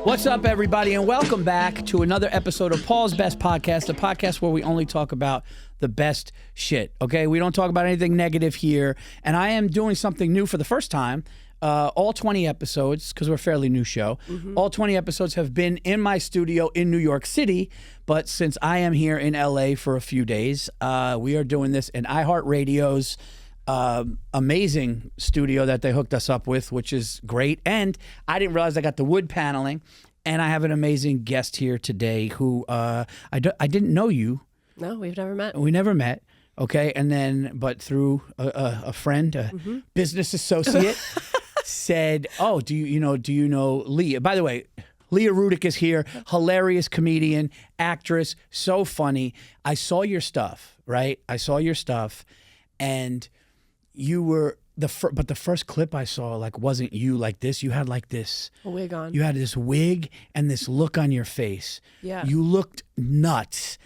What's up, everybody, and welcome back to another episode of Paul's Best Podcast, a podcast where we only talk about the best shit, okay? We don't talk about anything negative here, and I am doing something new for the first time. All 20 episodes, because we're a fairly new show, all 20 episodes have been in my studio in New York City, but since I am here in LA for a few days, we are doing this in iHeartRadio's amazing studio that they hooked us up with, which is great. And I didn't realize I got the wood paneling, and I have an amazing guest here today who I didn't know you. No, we've never met. We never met. Okay, and then but through a friend, a business associate, said, "Oh, do you know Leah?" By the way, Leah Rudick is here, hilarious comedian, actress, so funny. I saw your stuff, right? I saw your stuff, and you were but the first clip I saw wasn't you like this. You had this a wig on. You had this wig and this look on your face. Yeah, you looked nuts,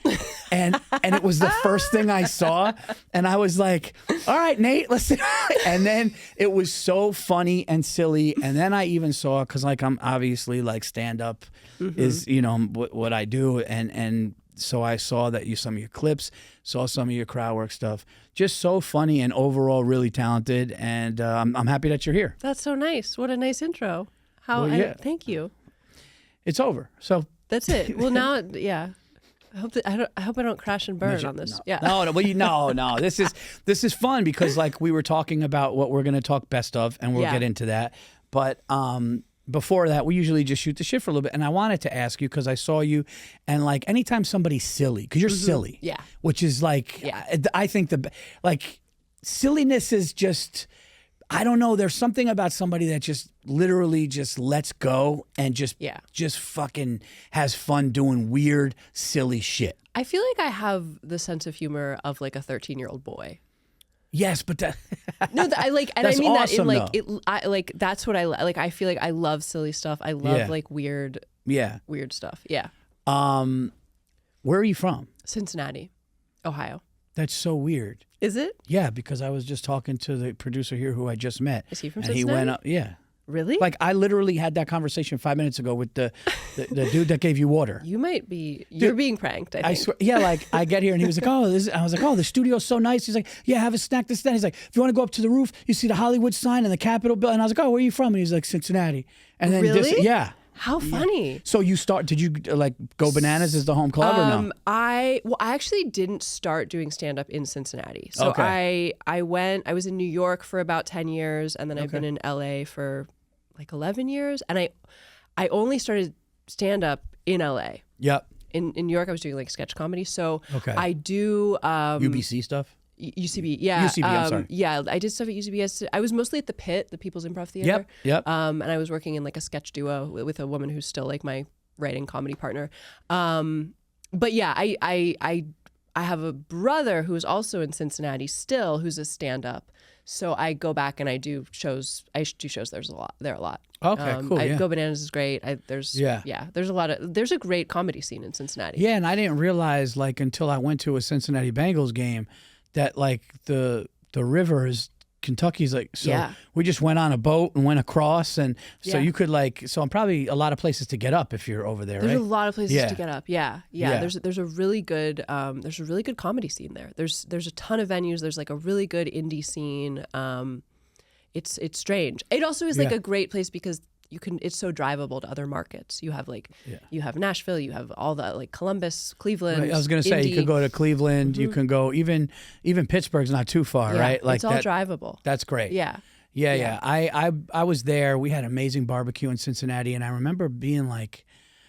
and it was the first thing I saw, and I was like, "All right, Nate, let's." And then it was so funny and silly, and then I even saw because I'm obviously stand up is what I do, and so I saw that some of your clips, saw some of your crowd work stuff. Just so funny and overall really talented, and I'm happy that you're here. That's so nice. What a nice intro. Thank you. It's over. So that's it. Well, now, yeah. I hope I don't crash and burn on this. No. Yeah. No. This is fun because we were talking about what we're going to talk best of, and we'll get into that. But before that, we usually just shoot the shit for a little bit. And I wanted to ask you because I saw you, and anytime somebody's silly, because you're silly, yeah, which is I think silliness is just, I don't know. There's something about somebody that just literally just lets go and just fucking has fun doing weird, silly shit. I feel like I have the sense of humor of a 13-year-old boy. Yes, but no, I mean awesome, that in that's what I like. I feel like I love silly stuff. I love weird stuff. Yeah. Where are you from? Cincinnati, Ohio. That's so weird. Is it? Yeah, because I was just talking to the producer here who I just met. Is he from and Cincinnati? He went up. Yeah. Really? I literally had that conversation 5 minutes ago with the dude that gave you water. You might be. You're being pranked. I think. I swear. Yeah, I get here and he was like, "Oh, I was like, "Oh, the studio's so nice." He's like, "Yeah, have a snack." This, that. He's like, "If you want to go up to the roof, you see the Hollywood sign and the Capitol building." And I was like, "Oh, where are you from?" And he's like, "Cincinnati." And then really? Yeah. How funny. So did you go bananas as the home club or no? I actually didn't start doing stand up in Cincinnati. So I was in New York for about 10 years, and then I've been in LA for 11 years, and I only started stand up in LA. Yep. In New York I was doing sketch comedy. So I do UBC stuff? UCB, yeah. UCB, I'm sorry. Yeah, I did stuff at UCB. I was mostly at the Pit, the People's Improv Theater. Yep. And I was working in a sketch duo with a woman who's still my writing comedy partner. But yeah, I have a brother who is also in Cincinnati still, who's a stand-up. So I go back and I do shows. I do shows there a lot. Okay, cool. Go Bananas is great. There's a great comedy scene in Cincinnati. Yeah, and I didn't realize until I went to a Cincinnati Bengals game that the river is Kentucky's we just went on a boat and went across, and so you could so I'm probably a lot of places to get up if you're over there. There's right? a lot of places to get up. Yeah. There's a really good comedy scene there. There's a ton of venues. There's a really good indie scene. It's strange. It also is a great place because it's so drivable to other markets. You have you have Nashville, you have all the Columbus, Cleveland. Right. I was going to say you could go to Cleveland, you can go even Pittsburgh's not too far, right? It's all drivable. That's great. Yeah. I was there. We had amazing barbecue in Cincinnati, and I remember being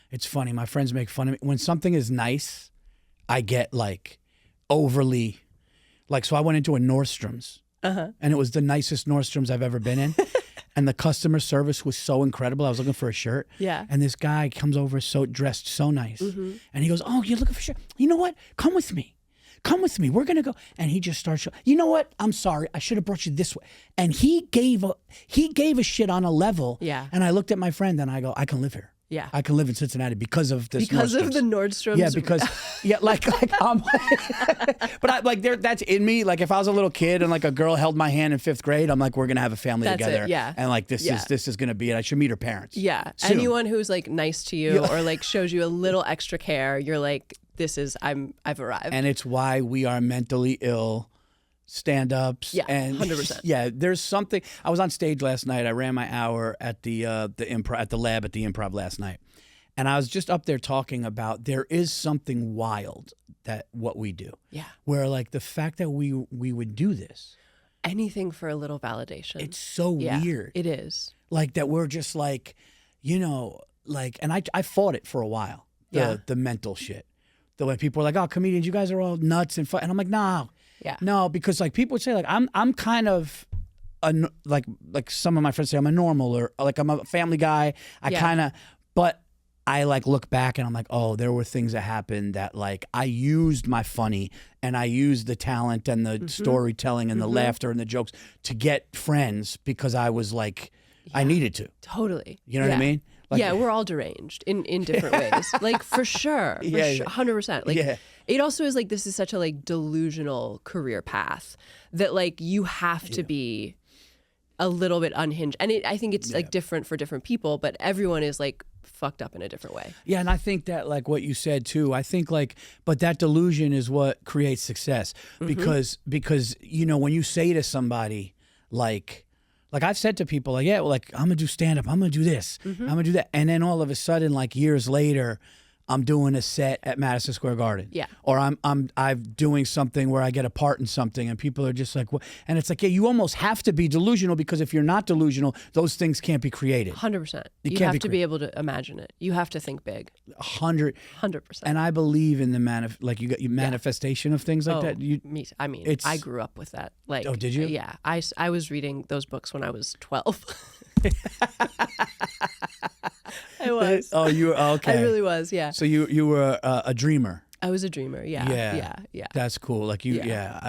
it's funny. My friends make fun of me when something is nice. I get overly so I went into a Nordstrom's, and it was the nicest Nordstrom's I've ever been in. And the customer service was so incredible. I was looking for a shirt. Yeah. And this guy comes over dressed so nice. And he goes, "Oh, you're looking for a shirt? You know what? Come with me. We're going to go." And he just starts, "You know what? I'm sorry. I should have brought you this way." And he gave a shit on a level. Yeah. And I looked at my friend and I go, "I can live here." Yeah. I can live in Cincinnati because of this. Because of the Nordstrom's. Yeah, because like but I like that's in me. Like if I was a little kid and like a girl held my hand in 5th grade, I'm like, we're gonna have a family That's together. it, yeah. And like this is gonna be it. I should meet her parents. Yeah. soon. Anyone who's like nice to you or like shows you a little extra care, you're like, I've arrived. And it's why we are mentally ill stand-ups. Yeah, and 100%. Yeah, there's something. I was on stage last night. I ran my hour at the improv at the lab at the Improv last night, and I was just up there talking about there is something wild that what we do. Yeah. Where like the fact that we would do this, anything for a little validation. it's so weird. It is. Like that we're just like, like, and I fought it for a while. The mental shit. The way people are like, oh, comedians, you guys are all nuts and fun. And I'm like, no. Yeah. No, because like people would say like I'm kind of like some of my friends say I'm a normal or like I'm a family guy. I kind of, but I like look back and I'm like, oh, there were things that happened that like I used my funny and I used the talent and the storytelling and the laughter and the jokes to get friends because I was like, I needed to. Totally. You know what I mean? Like, yeah, we're all deranged in different ways. Like for sure. 100%. Like it also is like this is such a like delusional career path that like you have to be a little bit unhinged. And I think it's like different for different people, but everyone is like fucked up in a different way. Yeah, and I think that like what you said too, I think like but that delusion is what creates success because when you say to somebody like I've said to people like, yeah, well, like I'm gonna do stand up, I'm gonna do this, I'm gonna do that, and then all of a sudden, like years later, I'm doing a set at Madison Square Garden. Yeah. Or I'm doing something where I get a part in something, and people are just like, what? And it's like, yeah, you almost have to be delusional because if you're not delusional, those things can't be created. 100%. You have to be able to imagine it. You have to think big. 100%. And I believe in the manifestation of things like that. I mean, I grew up with that. Like, oh, did you? Yeah. I was reading those books when I was 12. I was. Oh, you were okay. I really was. Yeah. So you were a dreamer. I was a dreamer. Yeah. Yeah. That's cool. Like you. Yeah.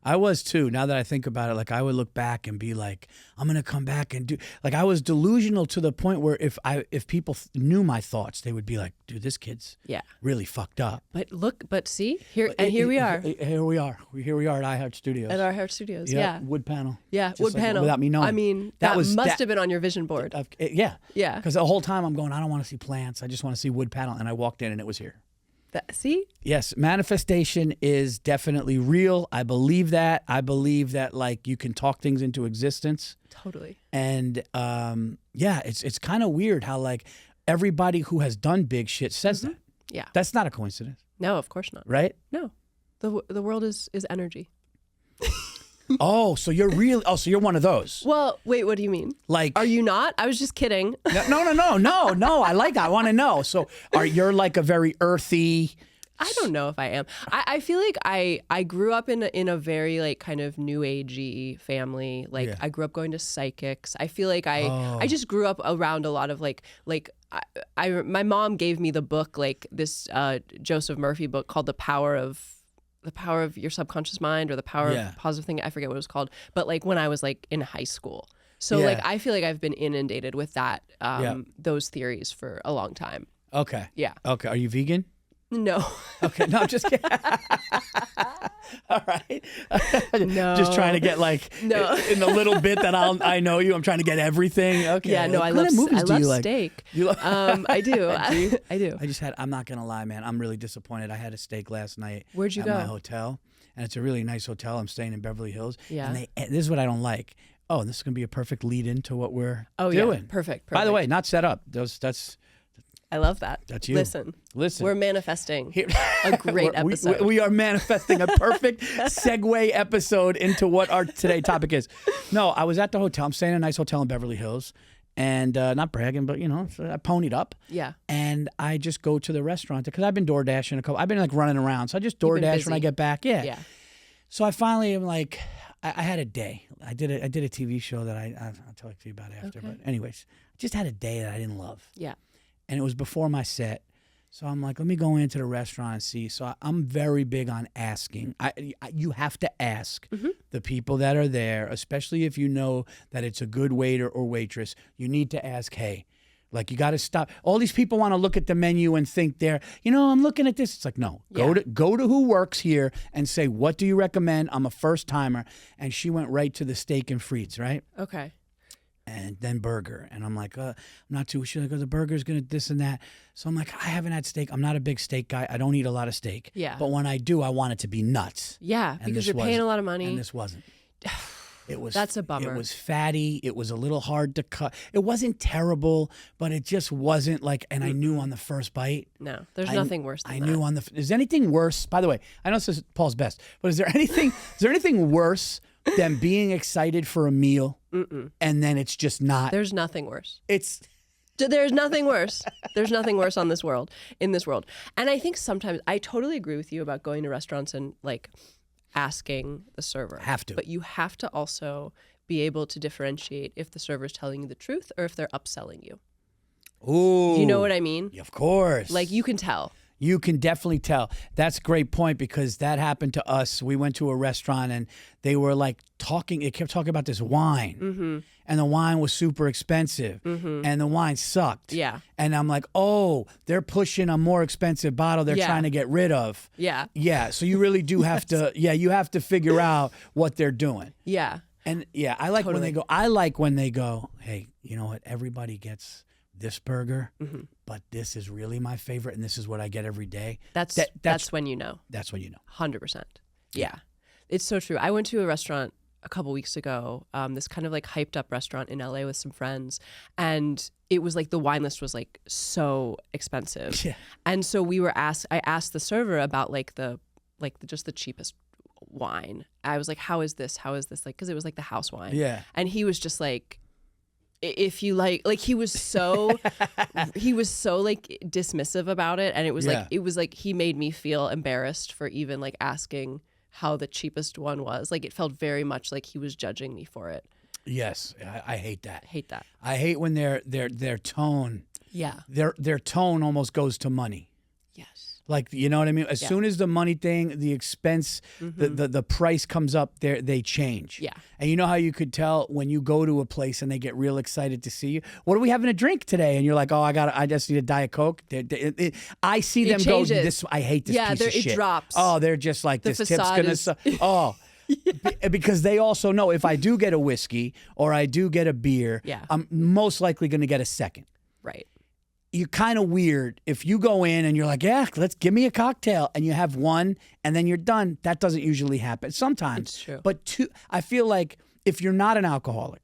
I was too. Now that I think about it, like I would look back and be like, I'm gonna come back and do. Like I was delusional to the point where if people knew my thoughts, they would be like, dude, this kid's really fucked up. But see here we are. Here we are at iHeart Studios. At iHeart Studios. Yep, Yeah. Wood panel. Yeah. Just wood like, panel. Without me knowing. I mean, that must have been on your vision board. Yeah. Yeah. Because the whole time I'm going, I don't want to see plants. I just want to see wood panel. And I walked in and it was here. See? Yes, manifestation is definitely real. I believe that. I believe that like you can talk things into existence. Totally. And it's kind of weird how like everybody who has done big shit says that. Yeah. That's not a coincidence. No, of course not. Right? No. The world is energy. Oh, so you're one of those. Well, wait, what do you mean? Like, are you not? I was just kidding. No. I like that. I want to know. So you're like a very earthy. I don't know if I am. I feel like I grew up in a very like kind of new agey family. Like I grew up going to psychics. I feel like I just grew up around a lot of like my mom gave me the book, like this Joseph Murphy book called The Power of Your Subconscious Mind or The Power of Positive Thinking. I forget what it was called. But like when I was like in high school. So like I feel like I've been inundated with that those theories for a long time. Okay. Yeah. Okay. Are you vegan? No. Okay. No, I'm just kidding. All right. No. Just trying to get like in the little bit that I know you. I'm trying to get everything. Okay. Yeah. No. What I love steak. I do. I do. I'm not gonna lie, man. I'm really disappointed. I had a steak last night. Where'd you go? At my hotel, and it's a really nice hotel. I'm staying in Beverly Hills. Yeah. And this is what I don't like. Oh, this is gonna be a perfect lead into what we're doing. Yeah. Perfect. By the way, not set up. That's. I love that. That's you. Listen. We're manifesting a great episode. We are manifesting a perfect segue episode into what our today topic is. No, I was at the hotel. I'm staying in a nice hotel in Beverly Hills. And not bragging, but, so I ponied up. Yeah. And I just go to the restaurant because I've been door dashing I've been like running around. So I just door dash when I get back. Yeah. Yeah. So I finally am like, I had a day. I did a TV show that I'll talk to you about after. Okay. But anyways, I just had a day that I didn't love. Yeah. And it was before my set. So I'm like, let me go into the restaurant and see. So I'm very big on asking. You have to ask the people that are there, especially if you know that it's a good waiter or waitress. You need to ask, hey, Like, you got to stop. All these people want to look at the menu and think I'm looking at this. It's like, no, go to who works here and say, what do you recommend? I'm a first timer. And she went right to the steak and frites, right? Okay. And then burger. And I'm like, I'm not too sure. The burger's going to this and that. So I'm like, I haven't had steak. I'm not a big steak guy. I don't eat a lot of steak. Yeah. But when I do, I want it to be nuts. Yeah, And because you're paying a lot of money. And this wasn't. That's a bummer. It was fatty. It was a little hard to cut. It wasn't terrible, but it just wasn't like, and I knew on the first bite. No, there's nothing worse than that. I knew is anything worse? By the way, I know this is Paul's best, but is there anything worse than being excited for a meal and then it's just not? There's nothing worse. There's nothing worse. There's nothing worse in this world. And I think sometimes I totally agree with you about going to restaurants and like asking the server. Have to. But you have to also be able to differentiate if the server is telling you the truth or if they're upselling you. Ooh. You know what I mean? Of course. Like, you can tell. You can definitely tell. That's a great point, because that happened to us. We went to a restaurant and they were like they kept talking about this wine. And the wine was super expensive. And the wine sucked. Yeah. And I'm like, oh, they're pushing a more expensive bottle they're trying to get rid of. Yeah. Yeah. So you really do have to, you have to figure out what they're doing. Yeah. And I like when they go, hey, you know what? Everybody gets this burger, but this is really my favorite, and this is what I get every day. That's when you know. That's when you know. 100%. Yeah. It's so true. I went to a restaurant a couple weeks ago, this kind of like hyped up restaurant in LA with some friends, and it was like the wine list was like so expensive. Yeah. And so I asked the server about just the cheapest wine. I was like, how is this? Like, cause it was like the house wine. Yeah. And he was just like, if you like he was so like dismissive about it, and it was like he made me feel embarrassed for even like asking how the cheapest one was. Like, it felt very much like he was judging me for it. Yes, I hate that. I hate when their tone, their tone almost goes to money. Yes. Like, you know what I mean? As soon as the money thing, the expense, the price comes up, they change. Yeah. And you know how you could tell when you go to a place and they get real excited to see you? What are we having a drink today? And you're like, oh, I just need a Diet Coke. I see them go, I hate this piece of shit. It drops. Oh, they're just like, the this tip's going to... Oh. Because they also know if I do get a whiskey or I do get a beer, I'm most likely going to get a second. Right. You're kind of weird if you go in and you're like, let's give me a cocktail, and you have one and then you're done. That doesn't usually happen. Sometimes. It's true. But two, I feel like if you're not an alcoholic,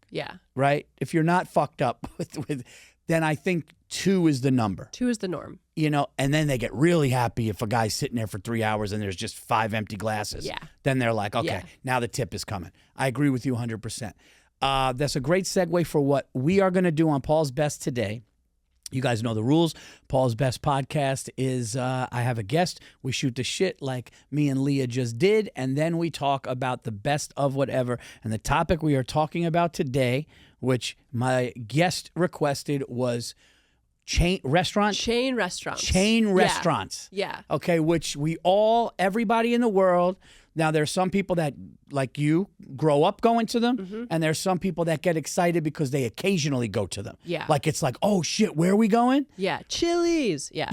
right? If you're not fucked up with then I think 2 is the number. 2 is the norm. You know, and then they get really happy if a guy's sitting there for 3 hours and there's just 5 empty glasses. Yeah. Then they're like, okay, now the tip is coming. I agree with you 100%. That's a great segue for what we are going to do on Paul's Best today. You guys know the rules. Paul's Best podcast is I have a guest. We shoot the shit like me and Leah just did, and then we talk about the best of whatever. And the topic we are talking about today, which my guest requested, was chain restaurants. Yeah. Okay, which everybody in the world. Now, there's some people that, like you, grow up going to them, and there's some people that get excited because they occasionally go to them. Yeah. Like, it's like, oh, shit, where are we going? Yeah, Chili's. Yeah.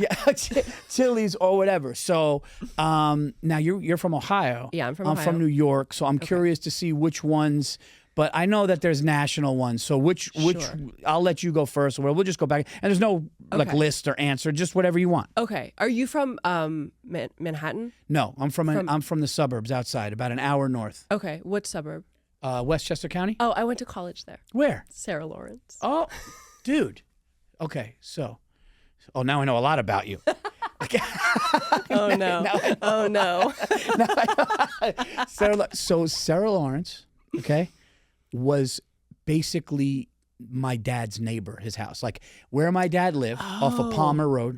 Chili's or whatever. So now you're from Ohio. Yeah, I'm from Ohio. I'm from New York, so I'm curious to see which ones. But I know that there's national ones. So which I'll let you go first. Or we'll just go back. And there's no like list or answer, just whatever you want. Okay. Are you from Manhattan? No, I'm from the suburbs outside, about an hour north. Okay. What suburb? Westchester County. Oh, I went to college there. Where? Sarah Lawrence. Oh, dude. Okay, so now I know a lot about you. Oh no. Oh no. Sarah Lawrence, okay, was basically my dad's neighbor, his house. Like where my dad lived off of Palmer Road.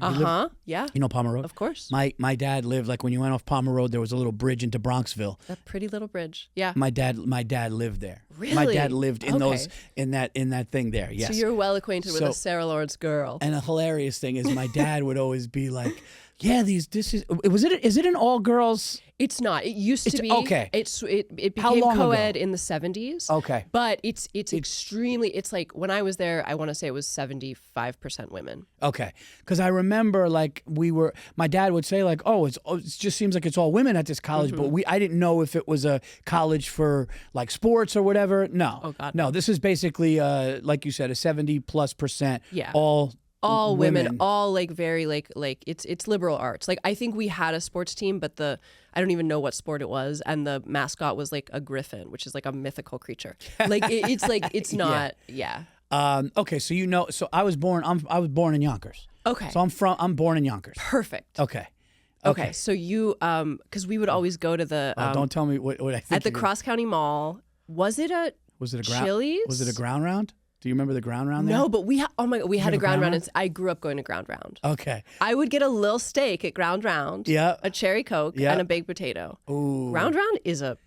Yeah. You know Palmer Road? Of course. My dad lived, like when you went off Palmer Road, there was a little bridge into Bronxville. That pretty little bridge. Yeah. My dad lived there. Really? My dad lived in in that thing there. Yes. So you're well acquainted with a Sarah Lawrence girl. And a hilarious thing is my dad would always be like, Yeah, is it an all girls? It's not. It used to be. Okay. It became How long co-ed ago? in the 70s. Okay. But it's extremely, it's like when I was there, I want to say it was 75% women. Okay. Because I remember like my dad would say like, oh, it just seems like it's all women at this college, but I didn't know if it was a college for like sports or whatever. No. Oh God. No, this is basically like you said, a 70+%. Yeah. All women, all like very like it's liberal arts. Like I think we had a sports team, but I don't even know what sport it was, and the mascot was like a griffin, which is like a mythical creature. Like it's like it's not. Yeah. Okay, so I was born in Yonkers. Okay. So I'm born in Yonkers. Perfect. Okay. Okay. So you because we would always go to the don't tell me what I think at the Cross County Mall. Was it a Chili's? Was it a ground round? Do you remember the ground round there? No, but we had a ground round. And I grew up going to ground round. Okay. I would get a little steak at ground round. Yeah. A cherry Coke and a baked potato. Ooh. Ground round is a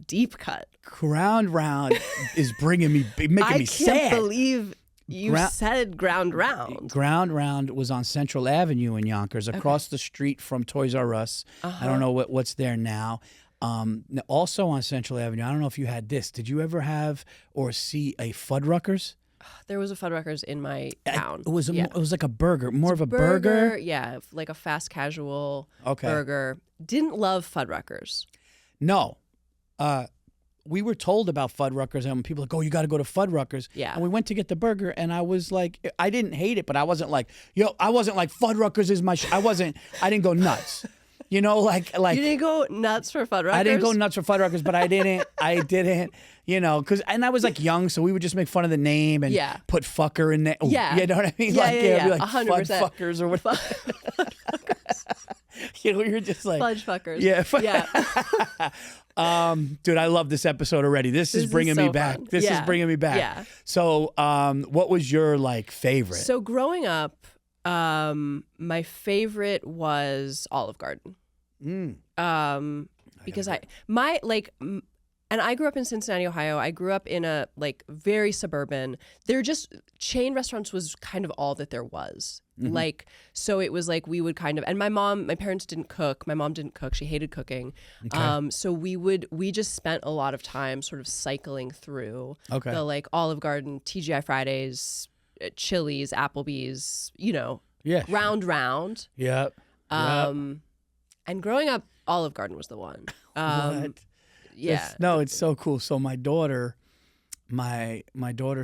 deep cut. Ground round is making me I sad. can't believe you said ground round. Ground round was on Central Avenue in Yonkers, across the street from Toys R Us. I don't know what's there now. Also on Central Avenue, I don't know if you had this. Did you ever have or see a Fuddruckers? There was a Fuddruckers in my town. It was like a burger, more of a burger. Yeah, like a fast casual Okay. burger. Didn't love Fuddruckers. No. We were told about Fuddruckers, and people were like, oh, you got to go to Fuddruckers. Yeah. And we went to get the burger, and I was like, I didn't hate it, but I wasn't like, Fuddruckers is my I didn't go nuts. You know, like you didn't go nuts for Fuddruckers? I didn't go nuts for Fuddruckers, but I didn't, you know, and I was like young, so we would just make fun of the name and put fucker in there. Yeah. You know what I mean? Yeah, Be like 100%. Fuddfuckers or whatever. You know, you're just like fudge fuckers. Yeah. Yeah. Dude, I love this episode already. This is bringing me back. Fun. This is bringing me back. Yeah. So, what was your like favorite? So growing up, my favorite was Olive Garden. Because and I grew up in Cincinnati, Ohio. I grew up in a like very suburban. They're just chain restaurants was kind of all that there was. Like, so it was like we would kind of, and my parents didn't cook. My mom didn't cook. She hated cooking. Okay. So we just spent a lot of time sort of cycling through the like Olive Garden, TGI Fridays, Chili's, Applebee's, you know, round. Yep. And growing up, Olive Garden was the one. What? Yeah. It's so cool. So my daughter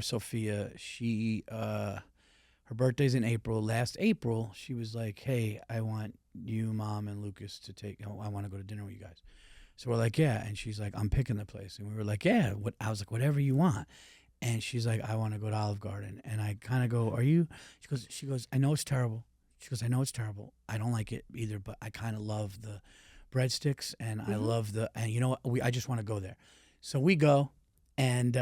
Sophia, she her birthday's in April. Last April, she was like, "Hey, I want you, Mom, and Lucas to I want to go to dinner with you guys." So we're like, "Yeah," and she's like, "I'm picking the place," and we were like, "Yeah." I was like, "Whatever you want." And she's like, "I want to go to Olive Garden," and I kind of go, "Are you?" She goes, "I know it's terrible." She goes, "I know it's terrible. I don't like it either, but I kind of love the breadsticks, and I love and you know what? I just want to go there." So we go, and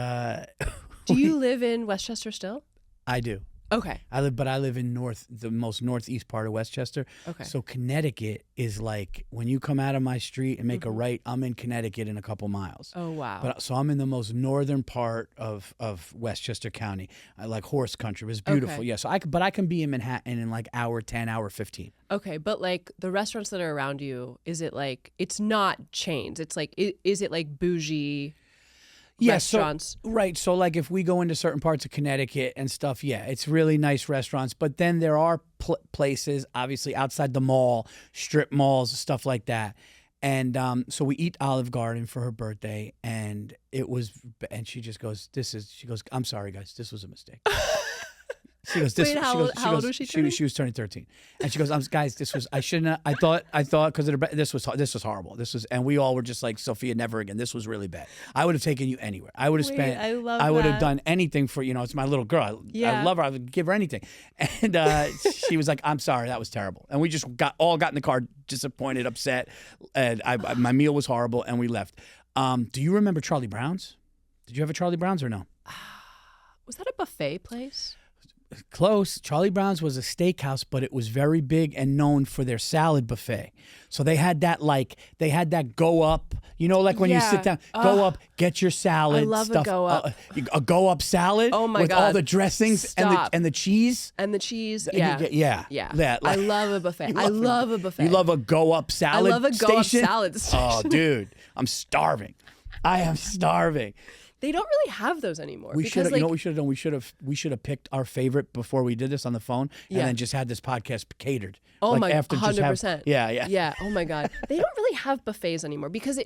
do you live in Westchester still? I do. Okay. I live in the most northeast part of Westchester. Okay. So Connecticut is like when you come out of my street and make a right, I'm in Connecticut in a couple miles. Oh wow. But so I'm in the most northern part of Westchester County. I like horse country. It was beautiful. Okay. Yeah. So I can be in Manhattan in like hour 10, hour 15. Okay, but like the restaurants that are around you, is it like it's not chains? It's like is it like bougie? Restaurants. So like if we go into certain parts of Connecticut and stuff, it's really nice restaurants. But then there are places, obviously outside the mall, strip malls, stuff like that. And so we eat Olive Garden for her birthday, and she just goes, "I'm sorry, guys, this was a mistake." She goes, Wait, how old was she turning? She was turning 13. And she goes, guys, this was, I shouldn't have, I thought because this was horrible. And we all were just like, Sophia, never again. This was really bad. I would have taken you anywhere. I would have I would have done anything for, it's my little girl. I love her. I would give her anything. And she was like, "I'm sorry, that was terrible." And we just got in the car, disappointed, upset. And my meal was horrible, and we left. Do you remember Charlie Brown's? Did you have a Charlie Brown's or no? Was that a buffet place? Close. Charlie Brown's was a steakhouse, but it was very big and known for their salad buffet. So they had that go up, like when you sit down, go up, get your salad. I love stuff, a go up. A go up salad with all the dressings and the cheese. And the cheese, yeah. I love a buffet. I love a buffet. You love a go up salad I love a go up station? salad station. Oh, dude, I'm starving. I am starving. They don't really have those anymore. We should have. You know what we should have done? We should have picked our favorite before we did this on the phone, and then just had this podcast catered. Oh like my, after 100%. Yeah. Oh my God, they don't really have buffets anymore because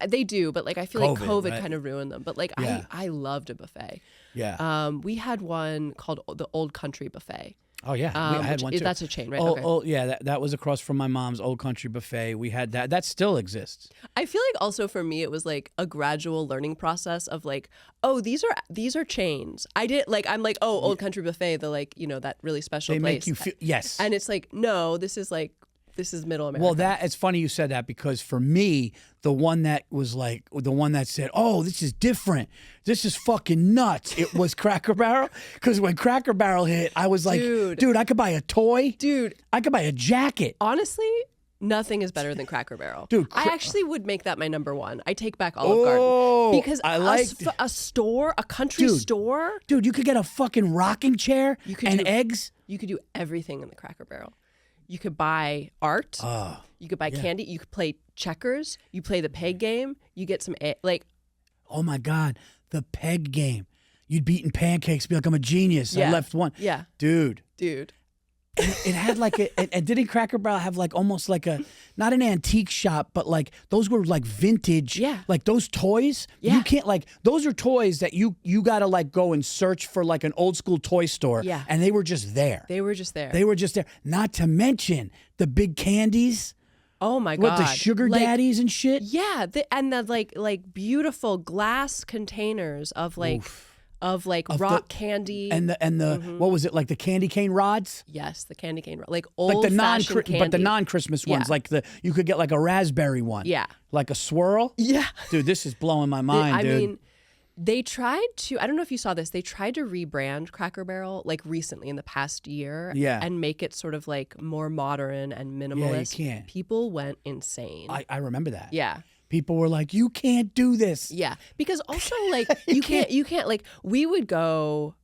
they do, but like I feel like COVID right? kind of ruined them. But like I loved a buffet. Yeah. We had one called the Old Country Buffet. Oh yeah, I had one too. That's a chain, right? Yeah, that was across from my mom's Old Country Buffet. We had that. That still exists. I feel like also for me it was like a gradual learning process of like, oh, these are chains. I'm like, oh, Old Country Buffet, the that really special place. They make you feel yes. And it's like, no, this is Middle America. Well, it's funny you said that because for me, the one that said, "Oh, this is different. This is fucking nuts." It was Cracker Barrel because when Cracker Barrel hit, I was like, "Dude, I could buy a toy. Dude, I could buy a jacket." Honestly, nothing is better than Cracker Barrel. Dude, I actually would make that my number one. I take back Olive Garden because a country store. Dude, you could get a fucking rocking chair eggs. You could do everything in the Cracker Barrel. You could buy art. You could buy candy. You could play checkers. You play the peg game. You get some Oh my God, the peg game. You'd be eating pancakes, be like, I'm a genius. I left one. Yeah. Dude. It had and didn't Cracker Barrel have almost like not an antique shop, but those were vintage. Yeah. Like those toys. Yeah. You can't those are toys that you gotta go and search for an old school toy store. Yeah. And they were just there. They were just there. Not to mention the big candies. Oh my God. What, the sugar daddies and shit? Yeah. And the beautiful glass containers of rock candy and the what was it, the candy cane rods? Yes, the candy cane old candy. But the non-Christmas ones, you could get a raspberry one. Yeah, like a swirl. Yeah, dude, this is blowing my mind. I mean, they tried to. I don't know if you saw this. They tried to rebrand Cracker Barrel recently in the past year. Yeah, and make it sort of more modern and minimalist. Yeah, you can't. People went insane. I remember that. Yeah. People were like, "You can't do this." Yeah, because also you can't we would go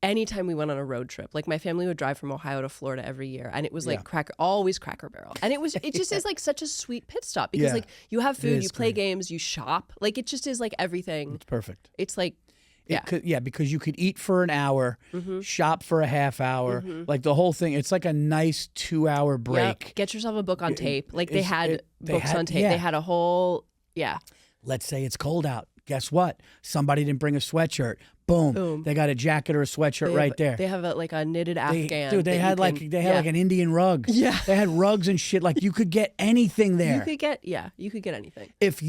anytime we went on a road trip. My family would drive from Ohio to Florida every year, and it was always Cracker Barrel, and it just is such a sweet pit stop because you have food, you play games, you shop. It just is everything. It's perfect. It's because you could eat for an hour, shop for a half hour, the whole thing. It's a nice 2-hour break. Yep. Get yourself a book on tape. They had books on tape. They had a whole Let's say it's cold out. Guess what? Somebody didn't bring a sweatshirt. Boom. They got a jacket or a sweatshirt right there. They have a knitted Afghan. Dude, they had an Indian rug. Yeah. They had rugs and shit. You could get anything there. You could get anything. If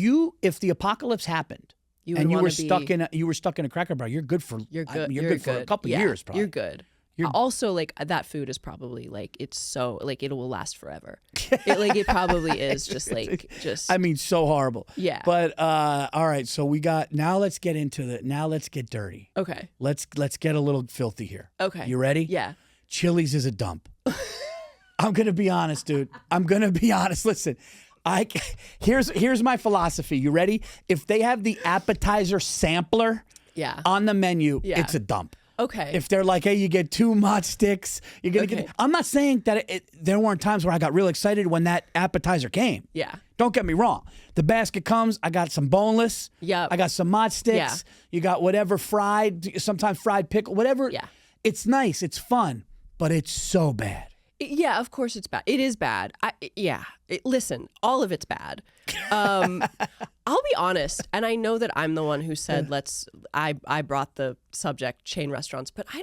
the apocalypse happened, you were stuck in a Cracker Barrel, you're good for for a couple years. Probably you're good. Also, that food is probably it will last forever. It probably is just. I mean, so horrible. Yeah. But all right, so we got now. Let's get let's get dirty. Okay. Let's get a little filthy here. Okay. You ready? Yeah. Chili's is a dump. I'm gonna be honest, dude. I'm gonna be honest. Listen. Here's my philosophy. You ready? If they have the appetizer sampler on the menu, it's a dump. Okay. If they're hey, you get 2 mott sticks, you're gonna get. I'm not saying that there weren't times where I got real excited when that appetizer came. Yeah. Don't get me wrong. The basket comes. I got some boneless. Yeah. I got some mott sticks. Yeah. You got whatever fried, sometimes fried pickle, whatever. Yeah. It's nice. It's fun, but it's so bad. Yeah, of course it's bad. It is bad. Listen, all of it's bad. I'll be honest, and I know that I'm the one who said I brought the subject chain restaurants, but I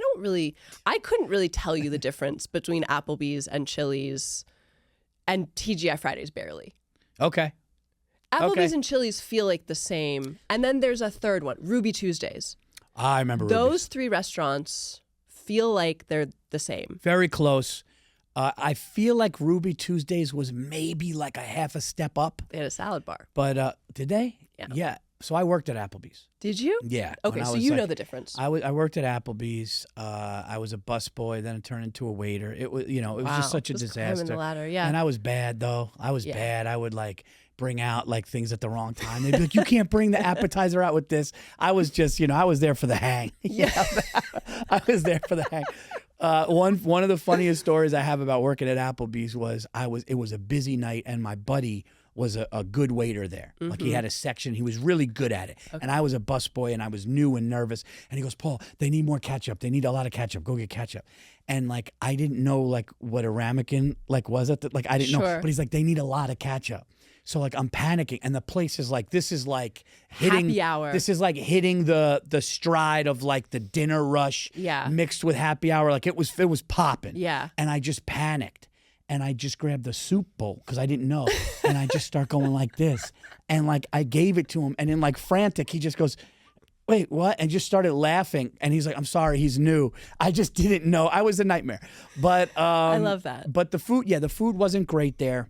couldn't really tell you the difference between Applebee's and Chili's and TGI Fridays barely. Okay. Applebee's and Chili's feel like the same. And then there's a third one, Ruby Tuesdays. I remember those 3 restaurants feel like they're the same. Very close. I feel like Ruby Tuesdays was maybe a half a step up. They had a salad bar. But did they? Yeah. Yeah. So I worked at Applebee's. Did you? Yeah. Okay, so you know the difference. I worked at Applebee's. I was a busboy, then it turned into a waiter. It was, it was just such a disaster. Climbing the ladder, yeah. And I was bad though. I was bad. I would like bring out like things at the wrong time. They'd be like, "You can't bring the appetizer out with this." I was just, I was there for the hang. Yeah. I was there for the hang. One of the funniest stories I have about working at Applebee's was it was a busy night and my buddy was a good waiter there. Like he had a section. He was really good at it. Okay. And I was a busboy and I was new and nervous. And he goes, "Paul, they need more ketchup. They need a lot of ketchup. Go get ketchup." And like, I didn't know like what a ramekin like was at I didn't know. But he's like, "They need a lot of ketchup." So like I'm panicking and the place is like, this is like hitting happy hour. This is like hitting the stride of like the dinner rush mixed with happy hour. Like it was popping. Yeah. And I just panicked. And I just grabbed the soup bowl because I didn't know. And I just start going like this. And like I gave it to him. And in like frantic, he just goes, "Wait, what?" And just started laughing. And he's like, "I'm sorry, he's new. I just didn't know." I was a nightmare. But I love that. But the food wasn't great there.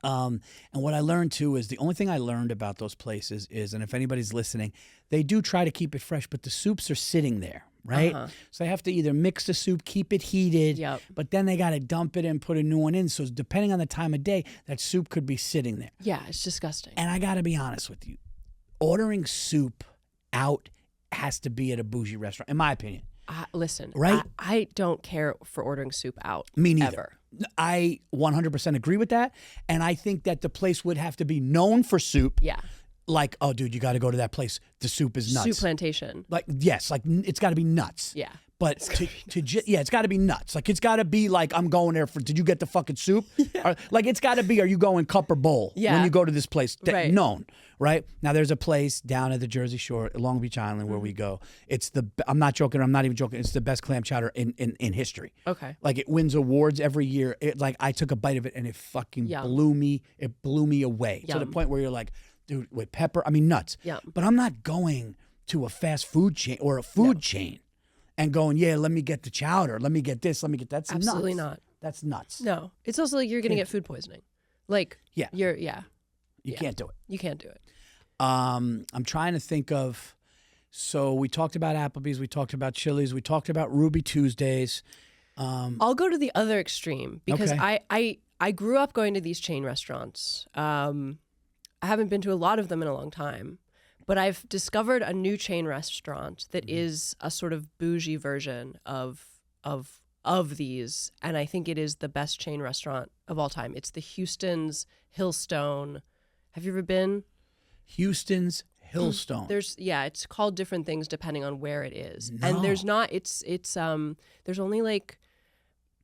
And what I learned too is the only thing I learned about those places is, and if anybody's listening, they do try to keep it fresh, but the soups are sitting there. Right? So they have to either mix the soup, keep it heated, but then they got to dump it and put a new one in. So depending on the time of day, that soup could be sitting there. Yeah, it's disgusting. And I got to be honest with you. Ordering soup out has to be at a bougie restaurant, in my opinion. Listen, right? I don't care for ordering soup out. Me neither. Ever. I 100% agree with that. And I think that the place would have to be known for soup. Yeah. Like, "Oh, dude, you got to go to that place. The soup is nuts." Soup Plantation. Like, yes, like it's got to be nuts. Yeah. But it's got to be nuts. Like, it's got to be like, "I'm going there for, did you get the fucking soup?" Or, like, it's got to be, "Are you going cup or bowl?" when you go to this place. Right. Known, right? Now, there's a place down at the Jersey Shore, Long Beach Island, where we go. It's I'm not joking. I'm not even joking. It's the best clam chowder in history. Okay. Like, it wins awards every year. Like, I took a bite of it, and it fucking blew me. It blew me away. To the point where you're like, dude, with pepper, I mean, nuts. Yeah. But I'm not going to a fast food chain or a food chain and going, "Yeah, let me get the chowder. Let me get this. Let me get that." That's absolutely nuts. not. That's nuts. No. It's also like you're going to get food poisoning. Like, you can't do it. You can't do it. I'm trying to think of, so we talked about Applebee's, we talked about Chili's, we talked about Ruby Tuesdays. I'll go to the other extreme because I grew up going to these chain restaurants. I haven't been to a lot of them in a long time, but I've discovered a new chain restaurant that is a sort of bougie version of these, and I think it is the best chain restaurant of all time. It's the Houston's Hillstone. Have you ever been? Houston's Hillstone. It's called different things depending on where it is, No. and there's only like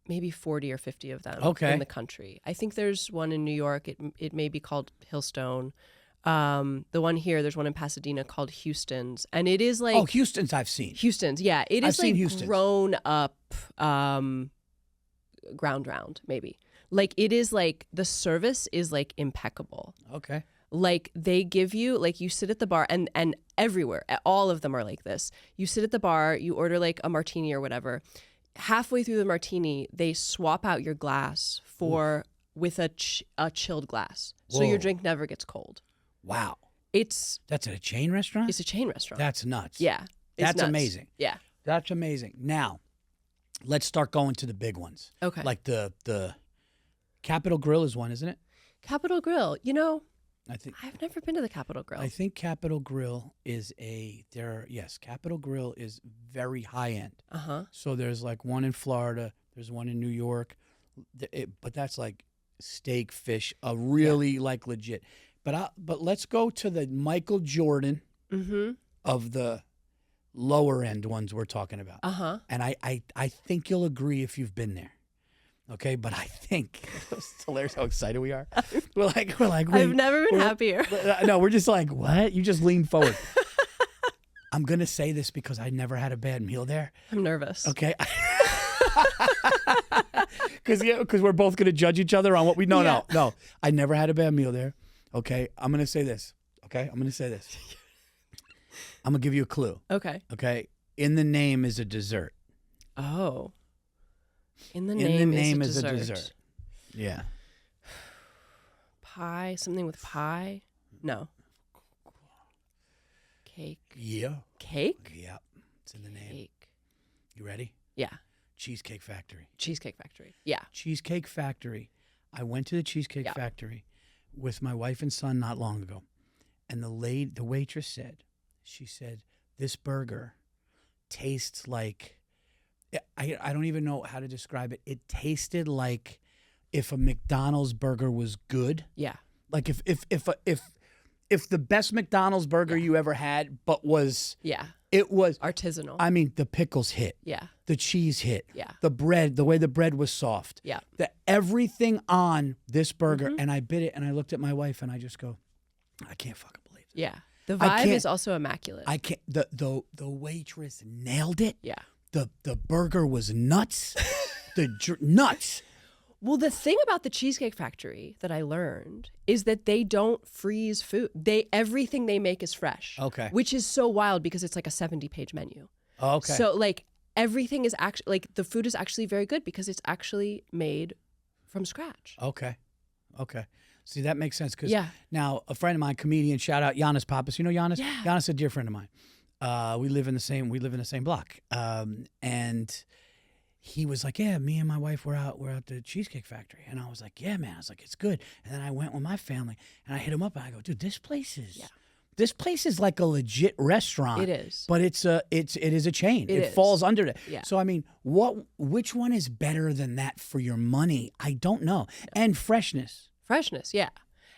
maybe 40 or 50 of them in the country. I think there's one in New York. It may be called Hillstone. The one here, there's one in Pasadena called Houston's. And it is like... Oh, Houston's I've seen. Houston's, yeah. It is like Houston's. Grown up ground round, maybe. Like it is like, the service is like impeccable. Okay. Like they give you, like you sit at the bar and everywhere, all of them are like this. You sit at the bar, you order like a martini or whatever. Halfway through the martini, they swap out your glass with a chilled glass. So your drink never gets cold. Wow. That's at a chain restaurant? It's a chain restaurant. That's nuts. Yeah. That's nuts. amazing. Yeah. That's amazing. Now, let's start going to the big ones. Okay. Like the Capitol Grill is one, isn't it? Capitol Grill. I think I've never been to the Capitol Grill. I think Capitol Grill is Capitol Grill is very high end. So there's like one in Florida, there's one in New York, but that's like steak, fish, a really like legit. But let's go to the Michael Jordan of the lower end ones we're talking about. And I think you'll agree if you've been there. Okay, but I think it's hilarious how excited we are. We're like, I've never been happier. No, we're just like, what? You just lean forward. I'm gonna say this because I never had a bad meal there. I'm nervous. Okay. Because we're both gonna judge each other on what we no. I never had a bad meal there. Okay, I'm gonna say this. I'm gonna give you a clue. Okay. In the name is a dessert. Oh. In the name is a dessert. Yeah. Pie, something with pie? No. Cake. Yeah. Cake? Yeah. It's in the name. Cake. You ready? Yeah. Cheesecake Factory. Cheesecake Factory. Yeah. Cheesecake Factory. I went to the Cheesecake Factory with my wife and son not long ago. And the waitress said, this burger tastes like, I don't even know how to describe it. It tasted like if a McDonald's burger was good. Yeah. Like if the best McDonald's burger you ever had, but was it was artisanal. I mean, the pickles hit. Yeah. The cheese hit. Yeah. The bread, the way the bread was soft. Yeah. Everything on this burger, and I bit it, and I looked at my wife, and I just go, I can't fucking believe it. Yeah. The vibe is also immaculate. I can't. The waitress nailed it. Yeah. The burger was nuts. Nuts. Well, the thing about the Cheesecake Factory that I learned is that they don't freeze food. Everything they make is fresh. Okay. Which is so wild because it's like a 70-page menu. Okay. So like everything is actually like the food is actually very good because it's actually made from scratch. Okay. See, that makes sense because now a friend of mine, comedian, shout out Giannis Pappas. You know Giannis? Yeah. Giannis is a dear friend of mine. We live in the same block. And he was like, yeah, me and my wife we're out to Cheesecake Factory. And I was like, yeah, man. I was like, it's good. And then I went with my family and I hit him up and I go, dude, this place is like a legit restaurant. It is. But it is a chain. It falls under it. Yeah. So I mean, which one is better than that for your money? I don't know. No. And freshness. Freshness, yeah.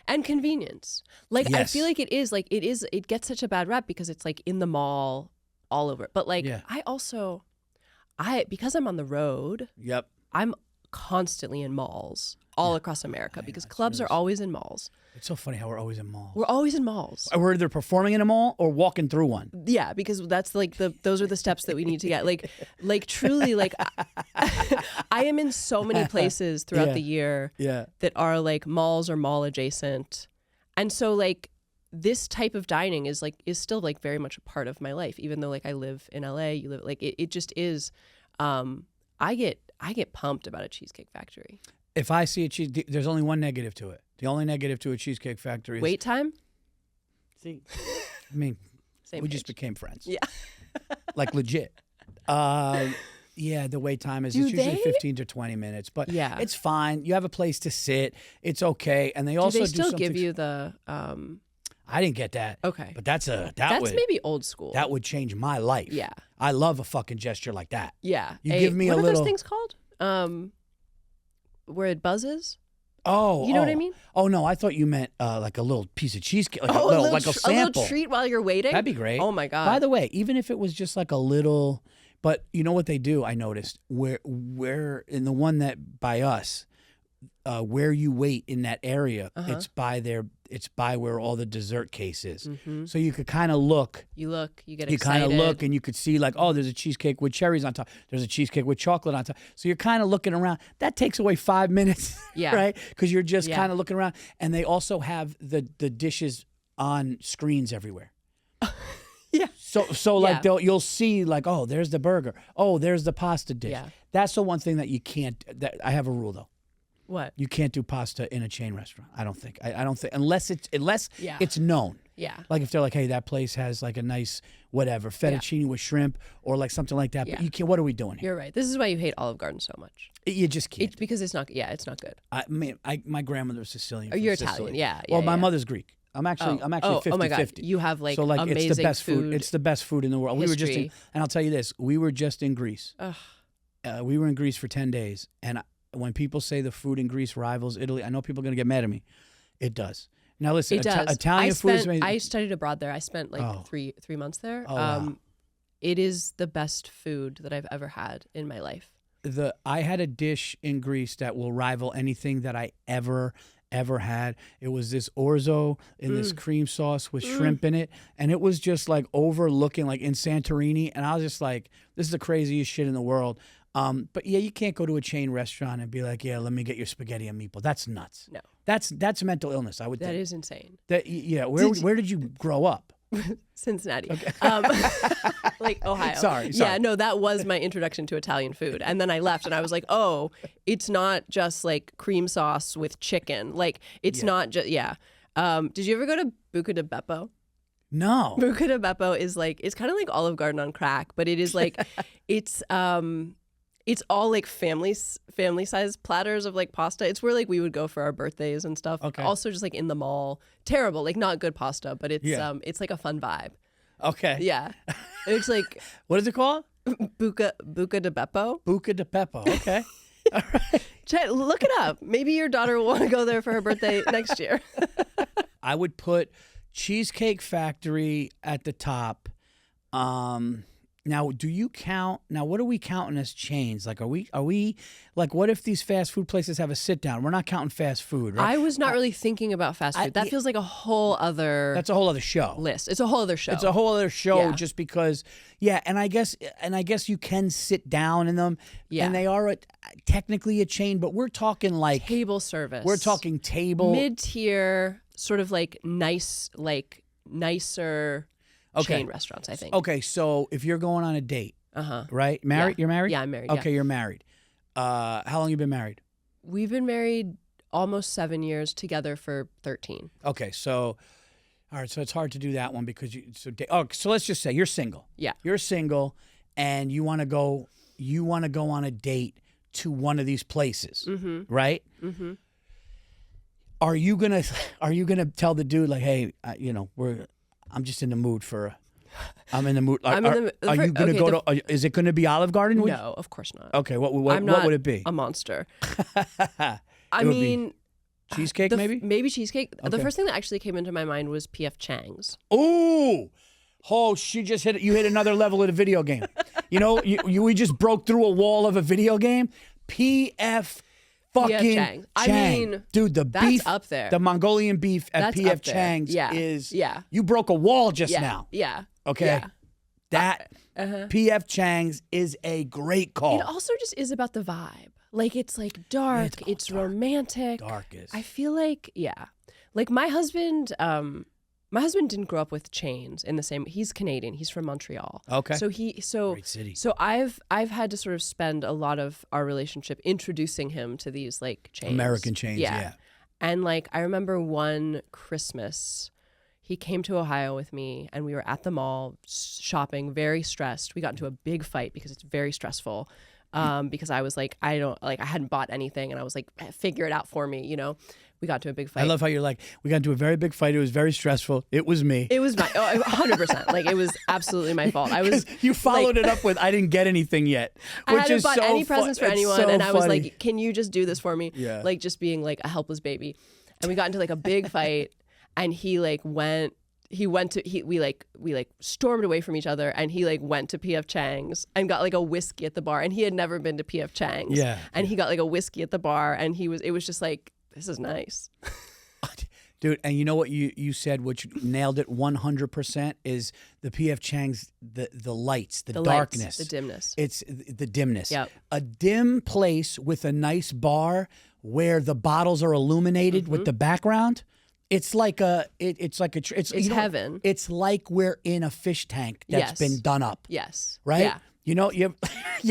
And convenience. Like I feel like it gets such a bad rap because it's like in the mall all over. But like because I'm on the road, I'm constantly in malls all across America because clubs are always in malls. It's so funny how we're always in malls. We're always in malls. We're either performing in a mall or walking through one. Yeah, because that's like those are the steps that we need to get. Like truly, like I am in so many places throughout the year that are like malls or mall adjacent. And so like this type of dining is still like very much a part of my life, even though like I live in LA, you live like it just is. I get pumped about a Cheesecake Factory. If I see there's only one negative to it. The only negative to a Cheesecake Factory is wait time. See, I mean, Same we page. just became friends. Yeah, like legit. The wait time is it's usually 15 to 20 minutes, but it's fine. You have a place to sit. It's okay, and they also still give you the. I didn't get that. Okay, but that's maybe old school. That would change my life. Yeah, I love a fucking gesture like that. Yeah, you give me a little. What are those things called? Where it buzzes. Oh, you know what I mean? Oh no, I thought you meant like a little piece of cheesecake, like a sample, a little treat while you're waiting. That'd be great. Oh my god! By the way, even if it was just like a little, but you know what they do? I noticed where in the one that by us, where you wait in that area, it's by where all the dessert case is. Mm-hmm. So you could kind of look. You get excited. You kind of look and you could see like, oh, there's a cheesecake with cherries on top. There's a cheesecake with chocolate on top. So you're kind of looking around. That takes away 5 minutes, right? Because you're just kind of looking around. And they also have the dishes on screens everywhere. Yeah. So like you'll see like, oh, there's the burger. Oh, there's the pasta dish. Yeah. That's the one thing that you can't. I have a rule though. What? You can't do pasta in a chain restaurant. I don't think. I don't think unless it's known. Yeah. Like if they're like, hey, that place has like a nice whatever fettuccine with shrimp or like something like that. But you can't. What are we doing here? You're right. This is why you hate Olive Garden so much. You just can't. It's because it's not. Yeah, it's not good. I mean, my grandmother was Sicilian. Oh, you're Sicily. Italian. Yeah. Well, my mother's Greek. I'm actually 50-50. Oh my God. You have like so like amazing it's the best food. It's the best food in the world. History. We were just and I'll tell you this. We were just in Greece. We were in Greece for 10 days, and when people say the food in Greece rivals Italy, I know people are going to get mad at me. It does. Now listen, Italian food is amazing. I studied abroad there. I spent like three months there. Wow. It is the best food that I've ever had in my life. I had a dish in Greece that will rival anything that I ever had. It was this orzo in this cream sauce with shrimp in it, and it was just like overlooking like in Santorini, and I was just like, this is the craziest shit in the world. But yeah, you can't go to a chain restaurant and be like, yeah, let me get your spaghetti and meatball. That's nuts. No. That's mental illness, I would think. That is insane. Where did you grow up? Cincinnati. Okay. Like Ohio. Sorry. Yeah, no, that was my introduction to Italian food. And then I left and I was like, oh, it's not just like cream sauce with chicken. Like, it's not just, Did you ever go to Buca Di Beppo? No. Buca di Beppo is like, it's kind of like Olive Garden on crack, but it is like, it's all like family size platters of like pasta. It's where like we would go for our birthdays and stuff. Okay. Also just like in the mall. Terrible, like not good pasta, but it's like a fun vibe. Okay. Yeah. It's like What is it called? Buca di Beppo. Buca di Beppo. Okay. All right. Look it up. Maybe your daughter will want to go there for her birthday next year. I would put Cheesecake Factory at the top. Now, do you count? Now, what are we counting as chains? Like, are we like, what if these fast food places have a sit down? We're not counting fast food, right? I was not really thinking about fast food. That feels like a whole other. That's a whole other show. List. It's a whole other show. It's a whole other show, Yeah. just because. Yeah, and I guess you can sit down in them. Yeah. And they are technically a chain, but we're talking like Table service. We're talking table mid-tier, sort of like nicer. Okay. Chain restaurants, I think. Okay, so if you're going on a date, right? Married? Yeah. You're married? Yeah, I'm married. Okay, you're married. How long you been married? We've been married almost 7 years, together for 13. Okay, so all right, so it's hard to do that one because so let's just say you're single. Yeah. You're single and you want to go on a date to one of these places, right? Mm-hmm. Are you gonna tell the dude like, hey, I'm just in the mood for. I'm in the mood. Are you gonna go to? Is it gonna be Olive Garden? No, of course not. Okay, what would it be? A monster. I mean, cheesecake maybe. Maybe cheesecake. Okay. The first thing that actually came into my mind was P.F. Chang's. Ooh, she just hit. You hit another level of the video game. We just broke through a wall of a video game. P.F. fucking Chang. I mean, dude, the that's beef up there. The Mongolian beef at P.F. Chang's is. Yeah. You broke a wall just now. Yeah. Okay. Yeah. That P.F. Chang's is a great call. It also just is about the vibe. Like, it's like dark. It's romantic. Darkest. I feel like, like my husband didn't grow up with chains in the same. He's Canadian. He's from Montreal. Okay. Great city. So I've had to sort of spend a lot of our relationship introducing him to these like chains. American chains. Yeah. And like I remember one Christmas, he came to Ohio with me, and we were at the mall shopping, very stressed. We got into a big fight because it's very stressful. Because I was like, I hadn't bought anything, and I was like, figure it out for me, We got to a big fight. I love how you're like, we got into a very big fight. It was very stressful. It was me. It was 100%. Like, it was absolutely my fault. You followed it up with, I didn't get anything yet. I hadn't bought any presents for anyone, and I was like, can you just do this for me? Yeah. Like, just being like a helpless baby. And we got into like a big fight, and we stormed away from each other, and he like went to P.F. Chang's and got like a whiskey at the bar, and he had never been to P.F. Chang's. Yeah. And he got like a whiskey at the bar, and it was just like, this is nice. Dude, and you know what you said, which nailed it 100%, is the P.F. Chang's, the lights, the darkness. Lights, the dimness. It's the dimness. Yep. A dim place with a nice bar where the bottles are illuminated with the background. It's like it's heaven. It's like we're in a fish tank that's been done up. Yes. Right? Yeah. You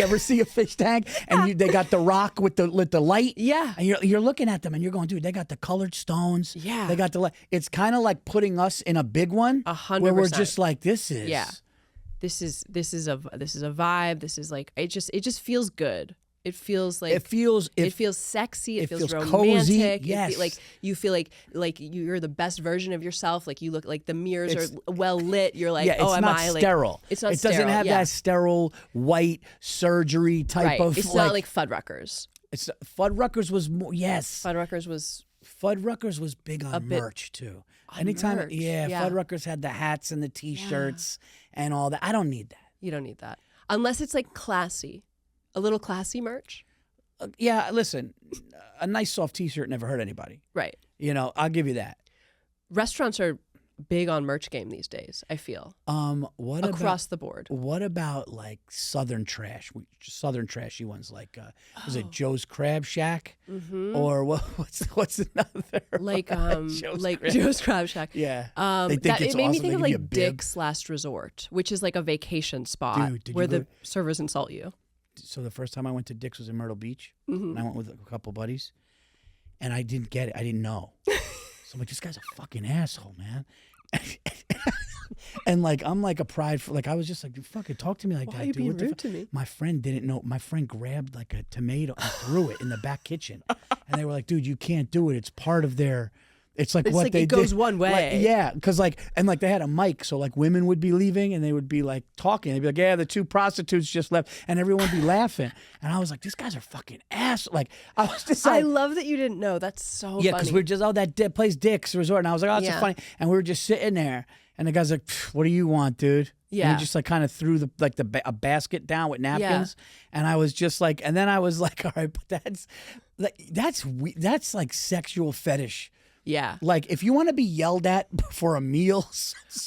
ever see a fish tank and they got the rock with the light? Yeah. And you're looking at them and you're going, dude, they got the colored stones. Yeah. They got the light. It's kind of like putting us in a big one. 100%. Where we're just like, this is. Yeah. This is a vibe. This is like, it just feels good. It feels like it feels sexy. It feels romantic. Cozy. Yes. You feel like you're the best version of yourself. Like you look like the mirrors are well lit. You're like, it's not sterile. It's not. It doesn't have that sterile white surgery type of. It's not like Fuddruckers. Fuddruckers was more. Yes. Fuddruckers was big on merch too. Anytime, merch. Fuddruckers had the hats and the T-shirts and all that. I don't need that. You don't need that unless it's like classy. A little classy merch? Listen, a nice soft T-shirt never hurt anybody. Right. I'll give you that. Restaurants are big on merch game these days, I feel. Across the board. What about like Southern trash? Southern trashy ones like, was it Joe's Crab Shack? Mm-hmm. Or what's another? Like Joe's Crab Shack. Yeah. They think it made me think of like Dick's Last Resort, which is like a vacation spot where the servers insult you. So the first time I went to Dick's was in Myrtle Beach, and I went with a couple buddies, and I didn't get it. I didn't know. So I'm like, this guy's a fucking asshole, man. And like I'm like a prideful, like I was just like, you fucking talk to me like Why that, are you dude. being What the rude to me? My friend didn't know. My friend grabbed like a tomato and threw it in the back kitchen, and they were like, dude, you can't do it. It's part of their. It's like what they it goes did. one way. Like, yeah, because like and like they had a mic, so like women would be leaving and they would be like talking. They'd be like, yeah, the 2 prostitutes just left, and everyone would be laughing. And I was like, these guys are fucking ass. Like I was just like, I love that you didn't know. That's so yeah, funny. because we're just that place Dick's Resort, and I was like, oh, it's so funny. And we were just sitting there, and the guy's like, what do you want, dude? Yeah. And he just like kind of threw a basket down with napkins, and I was just like, and then I was like, all right, but that's like sexual fetish. Yeah. Like if you want to be yelled at for a meal,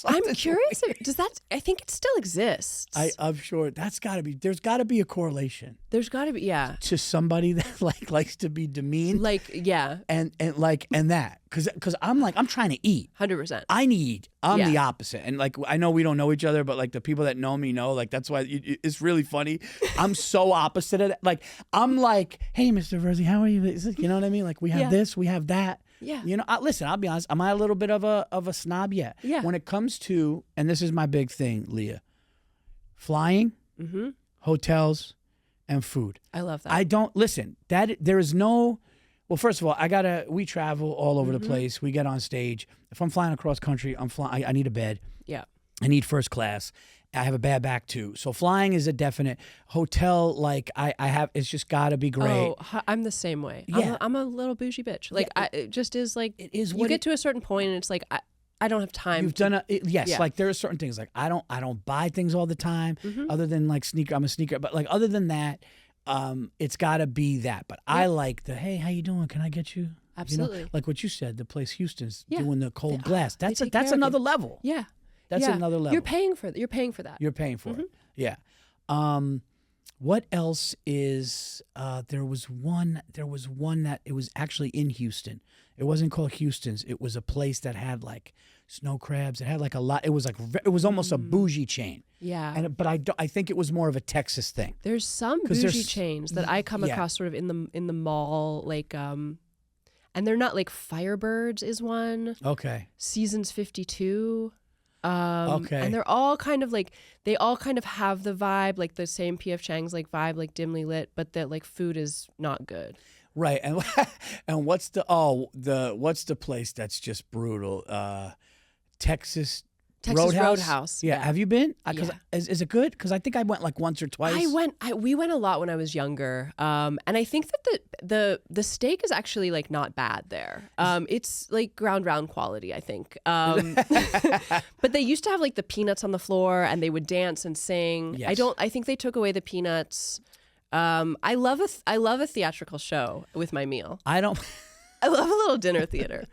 I'm curious. Does that? I think it still exists. I'm sure there's got to be a correlation. There's got to be, yeah. To somebody that like likes to be demeaned, Like, yeah. and that because I'm trying to eat. 100%. I'm the opposite, and like I know we don't know each other, but like the people that know me know, like that's why it's really funny. I'm so opposite of that. Like I'm like, hey, Mr. Virzi, how are you? You know what I mean? Like we have this, we have that. Yeah. You know, listen, I'll be honest. Am I a little bit of a snob yet? Yeah. When it comes to, and this is my big thing, Leah, flying, hotels, and food. I love that. I don't listen. There is no. Well, first of all, we travel all over the place. We get on stage. If I'm flying across country, I need a bed. Yeah. I need first class. I have a bad back too. So flying is a definite. Hotel, like I have, it's just got to be great. Oh, I'm the same way. Yeah. I'm a little bougie bitch. Like it just is like, it is. You get to a certain point and it's like, I don't have time. You've done yes. Like there are certain things like I don't buy things all the time other than like sneaker. I'm a sneaker, but like other than that, it's got to be that. But I like the, hey, how you doing? Can I get you? Absolutely. You know, like what you said, the place Houston's doing the cold glass. That's take care of another you. level. Yeah. That's another level. You're paying for that. You're paying for that. You're paying for it. Yeah. What else is there was one that it was actually in Houston. It wasn't called Houston's. It was a place that had like snow crabs. It had like a lot. It was almost a bougie chain. Yeah. But I think it was more of a Texas thing. There's some bougie chains that I come across sort of in the mall, like and they're not like Firebirds is one. Okay. Seasons 52. Okay. And they're all kind of like, they all kind of have the vibe, like the same P.F. Chang's like vibe, like dimly lit, but that like food is not good. Right. And what's the place that's just brutal? Texas Roadhouse. Yeah. Have you been? Because is it good? Because I think I went like once or twice. We went a lot when I was younger, and I think that the steak is actually like not bad there. It's like ground round quality, I think. But they used to have like the peanuts on the floor, and they would dance and sing. Yes. I think they took away the peanuts. I love a theatrical show with my meal. I love a little dinner theater.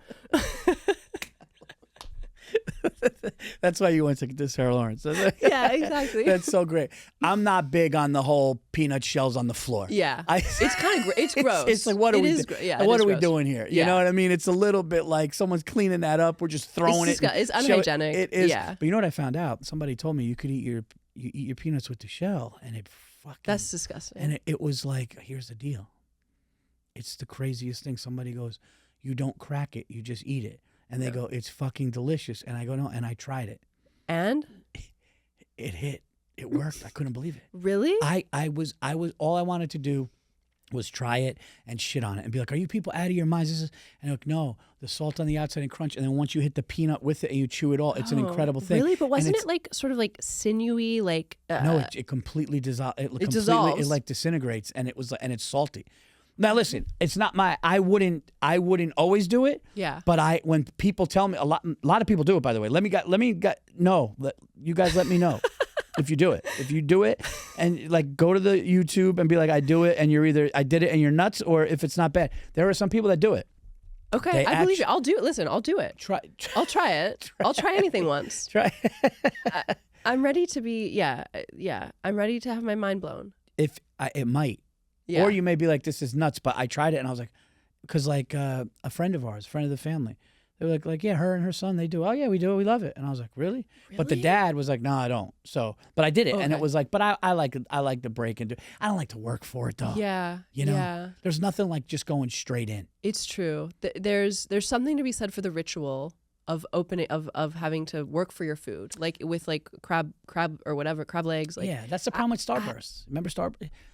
That's why you went to Sarah Lawrence. Yeah, exactly. That's so great. I'm not big on the whole peanut shells on the floor. Yeah, it's kind of it's gross. It's like what are we doing here? You know what I mean? It's a little bit like someone's cleaning that up. We're just throwing it. It's unhygienic. It is. Yeah. But you know what I found out? Somebody told me you could eat your peanuts with the shell, and it fucking. That's disgusting. And it was like, here's the deal. It's the craziest thing. Somebody goes, you don't crack it, you just eat it. And they go, it's fucking delicious. And I go, no. And I tried it. And? It hit. It worked. I couldn't believe it. Really? I was all I wanted to do was try it and shit on it and be like, are you people out of your minds? And I'm like, no, the salt on the outside and crunch. And then once you hit the peanut with it and you chew it all, it's an incredible thing. Really? But wasn't it like sort of like sinewy, like... No, it completely dissolves. It dissolves. It like disintegrates, and and it's salty. Now listen, it's not I wouldn't always do it. Yeah. But when people tell me, a lot of people do it, by the way. You guys let me know if you do it. If you do it, and like go to the YouTube and be like, I do it, and you're either I did it and you're nuts, or if it's not bad. There are some people that do it. Okay, I believe you. I'll do it. Listen, I'll do it. I'll try it. I'll try anything once. Try. I'm ready to be. Yeah. I'm ready to have my mind blown. It might. Yeah. Or you may be like, this is nuts, but I tried it and I was like, because like a friend of ours, friend of the family, they were like, yeah, her and her son, they do. Oh yeah, we do it. We love it. And I was like, really? But the dad was like, no, I don't. So, but I did it, and it was like, but I like the break and do. I don't like to work for it though. Yeah. You know, there's nothing like just going straight in. It's true. There's something to be said for the ritual of opening of having to work for your food, like with like crab or whatever, crab legs. Like, yeah, that's the problem with Starburst. Remember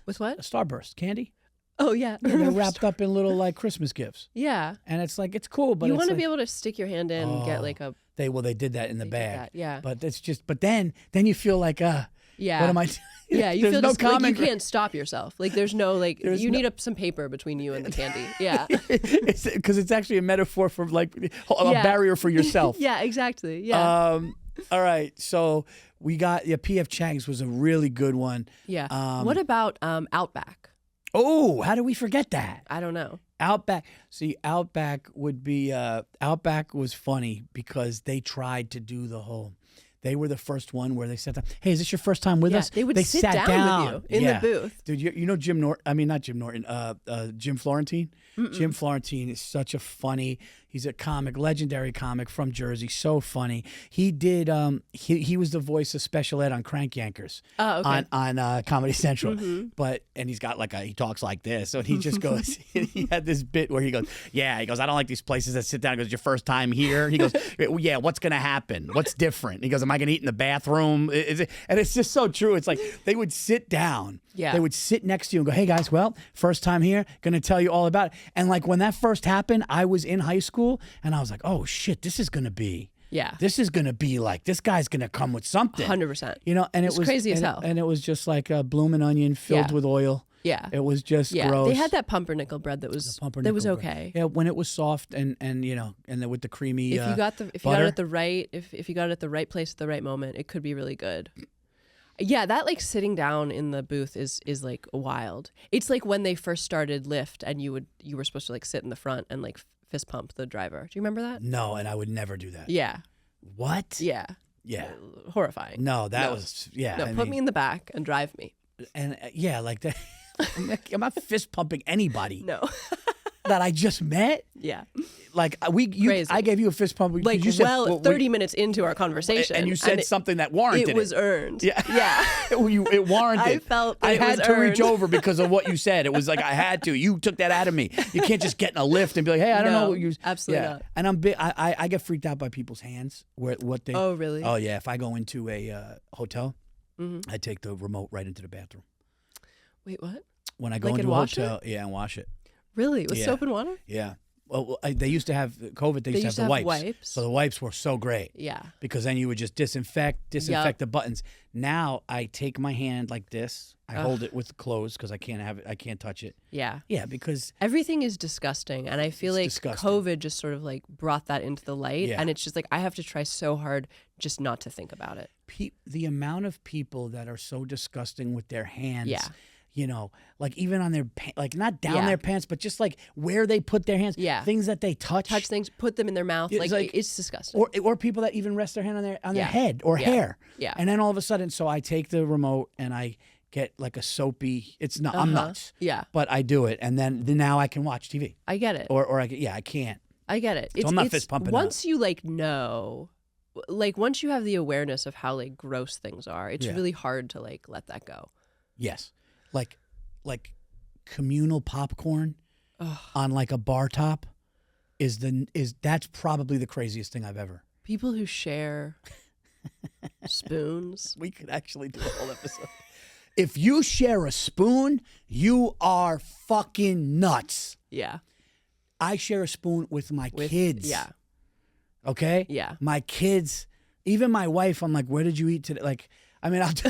with what? Starburst candy? Oh yeah, They're wrapped up in little like Christmas gifts. Yeah, and it's like it's cool, but you want to like, be able to stick your hand in and get like a. They did that in the bag. Yeah, but it's just then you feel like yeah. What am I? Yeah, you there's feel no just like you common can't stop yourself. Like there's no like you need some paper between you and the candy. Yeah, because it's actually a metaphor for like a barrier for yourself. Yeah, exactly. Yeah. All right, so we got P.F. Chang's was a really good one. Yeah. What about Outback? Oh, how did we forget that? I don't know. Outback. See, Outback would be Outback was funny because they tried to do the whole. They were the first one where they said, "Hey, is this your first time with us?" They would sit down with you in the booth. Dude, you know Jim Norton? I mean, not Jim Norton. Jim Florentine. Jim Florentine is such a funny. He's a comic, legendary comic from Jersey. So funny. He did. He was the voice of Special Ed on Crank Yankers. Oh, okay. On Comedy Central. And he's got like he talks like this. So he just goes. He had this bit where he goes, "Yeah." He goes, "I don't like these places that sit down." He goes, "Your first time here?" He goes, "Yeah. What's gonna happen? What's different?" He goes, "Am I gonna eat in the bathroom?" And it's just so true. It's like they would sit down. Yeah. They would sit next to you and go, "Hey guys, well, first time here, gonna tell you all about it." And like when that first happened, I was in high school and I was like, "Oh shit, this is gonna be like this guy's gonna come with something." 100%. You know, and it was crazy as hell. And it was just like a blooming onion filled with oil. Yeah. It was just gross. They had that pumpernickel bread that was okay. Yeah, when it was soft and you know, and then with the creamy if you got butter. it at the right if you got it at the right place at the right moment, it could be really good. Yeah, that like sitting down in the booth is like wild. It's like when they first started Lyft and you were supposed to like sit in the front and like fist pump the driver. Do you remember that? No, and I would never do that. Yeah. What? Yeah. Yeah. Horrifying. No, that was No, put me in the back and drive me. And like that. I'm not fist pumping anybody. No. That I just met. Yeah. Like I gave you a fist pump. Like you said, 30 minutes into our conversation, and you said something that warranted it. It was earned. Yeah. Yeah. It warranted. I felt I had to earned. reach over because of what you said. It was like I had to. You took that out of me. You can't just get in a lift and be like, "Hey, I don't know what you." Absolutely not. And I'm big. I get freaked out by people's hands. What they? Oh really? Oh yeah. If I go into a hotel, I take the remote right into the bathroom. Wait, what? When I go into a hotel, and wash it. Really? With soap and water? Yeah. Well, they used to have COVID. They used to have the wipes. So the wipes were so great. Yeah. Because then you would just disinfect the buttons. Now I take my hand like this. I hold it with closed because I can't touch it. Yeah. Yeah, because everything is disgusting, and I feel like disgusting. COVID just sort of like brought that into the light, and it's just like I have to try so hard just not to think about it. The amount of people that are so disgusting with their hands. Yeah. You know, like even on their like not down their pants, but just like where they put their hands. Yeah. Things that they touch things, put them in their mouth. It's disgusting. Or people that even rest their hand on their head or hair. Yeah. And then all of a sudden, so I take the remote and I get like a soapy. It's not. I'm nuts. Yeah. But I do it, and then now I can watch TV. I get it. Or I can't. I get it. So I'm not fist pumping. Once you know, once you have the awareness of how like gross things are, it's really hard to like let that go. Yes. Like communal popcorn on like a bar top that's probably the craziest thing I've ever. People who share spoons. We could actually do a whole episode. If you share a spoon, you are fucking nuts. Yeah. I share a spoon with my kids. Yeah. Okay? Yeah. My kids, even my wife, I'm like, "Where did you eat today?" Like, I mean, I'll do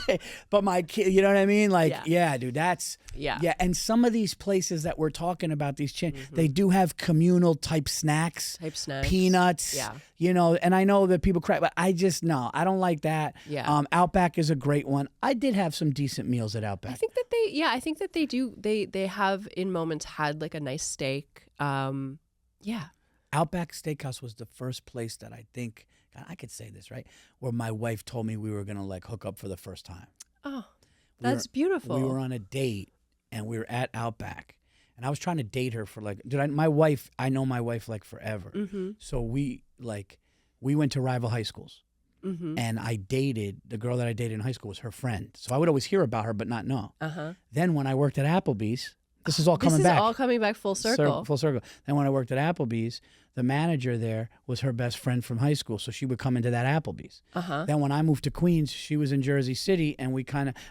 it, but my kid, you know what I mean? Like, yeah dude, that's, yeah. And some of these places that we're talking about, these they do have communal type snacks, peanuts, you know, and I know that people cry, but I just, no, I don't like that. Yeah. Outback is a great one. I did have some decent meals at Outback. I think that they do, they have in moments had like a nice steak. Yeah. Outback Steakhouse was the first place that I think, God, I could say this, right? Where my wife told me we were going to like hook up for the first time. Oh, that's beautiful. We were on a date and we were at Outback. And I was trying to date her for like, I know my wife like forever. Mm-hmm. So we went to rival high schools. Mm-hmm. And the girl that I dated in high school was her friend. So I would always hear about her but not know. Uh-huh. Then when I worked at Applebee's, This is all coming This back. is all coming back full circle. Full circle. Then when I worked at Applebee's, the manager there was her best friend from high school, so she would come into that Applebee's. Then when I moved to Queens, she was in Jersey City, and